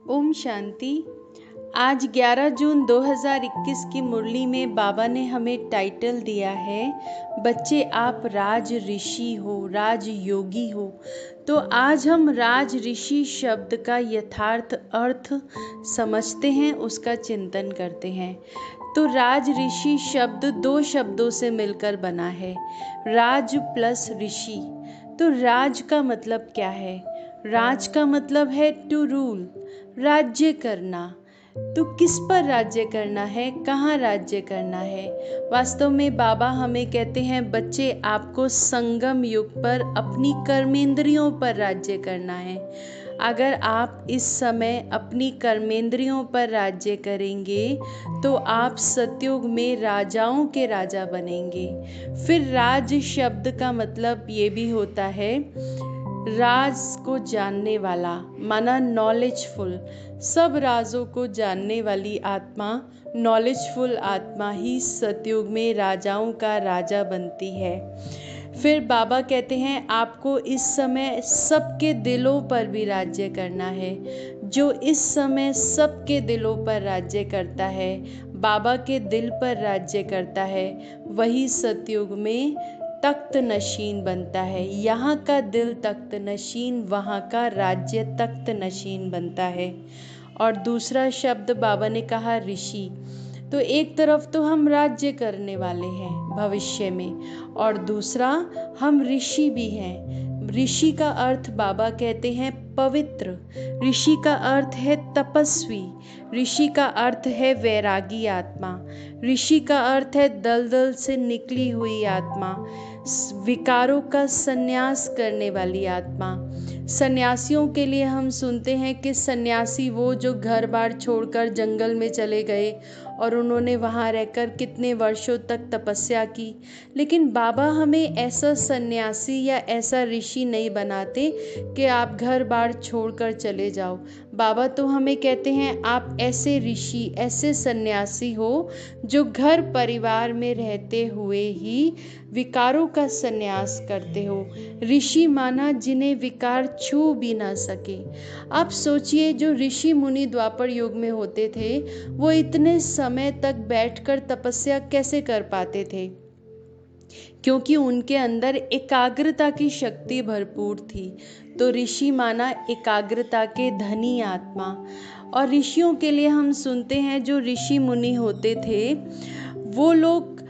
ओम शांति। आज 11 जून 2021 की मुरली में बाबा ने हमें टाइटल दिया है, बच्चे आप राज ऋषि हो, राज योगी हो। तो आज हम राज ऋषि शब्द का यथार्थ अर्थ समझते हैं, उसका चिंतन करते हैं। तो राज ऋषि शब्द दो शब्दों से मिलकर बना है, राज प्लस ऋषि। तो राज का मतलब क्या है? राज का मतलब है टू रूल, राज्य करना। तो किस पर राज्य करना है, कहाँ राज्य करना है? वास्तव में बाबा हमें कहते हैं, बच्चे आपको संगम युग पर अपनी कर्मेंद्रियों पर राज्य करना है। अगर आप इस समय अपनी कर्मेंद्रियों पर राज्य करेंगे तो आप सतयुग में राजाओं के राजा बनेंगे। फिर राज शब्द का मतलब ये भी होता है राज को जानने वाला, माना नॉलेजफुल। सब राजों को जानने वाली आत्मा, नॉलेजफुल आत्मा ही सतयुग में राजाओं का राजा बनती है। फिर बाबा कहते हैं आपको इस समय सबके दिलों पर भी राज्य करना है। जो इस समय सबके दिलों पर राज्य करता है, बाबा के दिल पर राज्य करता है, वही सतयुग में तख्त नशीन बनता है। यहाँ का दिल तख्त नशीन, वहाँ का राज्य तख्त नशीन बनता है। और दूसरा शब्द बाबा ने कहा ऋषि। तो एक तरफ तो हम राज्य करने वाले हैं भविष्य में, और दूसरा हम ऋषि भी हैं। ऋषि का अर्थ बाबा कहते हैं पवित्र। ऋषि का अर्थ है तपस्वी। ऋषि का अर्थ है वैरागी आत्मा। ऋषि का अर्थ है दलदल से निकली हुई आत्मा, विकारों का संन्यास करने वाली आत्मा। सन्यासियों के लिए हम सुनते हैं कि सन्यासी वो जो घर बार छोड़कर जंगल में चले गए और उन्होंने वहाँ रहकर कितने वर्षों तक तपस्या की। लेकिन बाबा हमें ऐसा सन्यासी या ऐसा ऋषि नहीं बनाते कि आप घर बार छोड़कर चले जाओ। बाबा तो हमें कहते हैं आप ऐसे ऋषि, ऐसे सन्यासी हो जो घर परिवार में रहते हुए ही विकारों का संन्यास करते हो। ऋषि माना जिन्हें विकार छू भी ना सके। आप सोचिए, जो ऋषि मुनि द्वापर युग में होते थे, वो इतने समय तक बैठकर तपस्या कैसे कर पाते थे? क्योंकि उनके अंदर एकाग्रता की शक्ति भरपूर थी। तो ऋषि माना एकाग्रता के धनी आत्मा। और ऋषियों के लिए हम सुनते हैं जो ऋषि मुनि होते थे, वो लोग,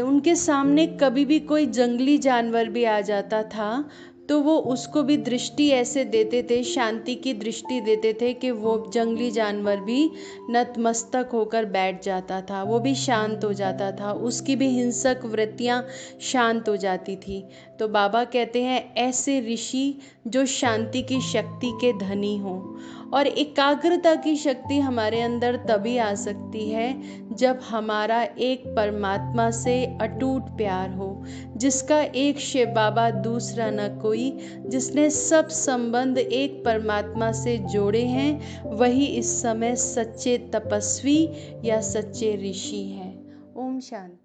उनके सामने कभी भी कोई जंगली जानवर भी आ जाता था तो वो उसको भी दृष्टि ऐसे देते थे, शांति की दृष्टि देते थे कि वो जंगली जानवर भी नतमस्तक होकर बैठ जाता था, वो भी शांत हो जाता था, उसकी भी हिंसक वृत्तियां शांत हो जाती थी। तो बाबा कहते हैं ऐसे ऋषि जो शांति की शक्ति के धनी हों। और एकाग्रता की शक्ति हमारे अंदर तभी आ सकती है जब हमारा एक परमात्मा से अटूट प्यार हो, जिसका एक शिव बाबा दूसरा न कोई, जिसने सब संबंध एक परमात्मा से जोड़े हैं, वही इस समय सच्चे तपस्वी या सच्चे ऋषि हैं। ओम शांति।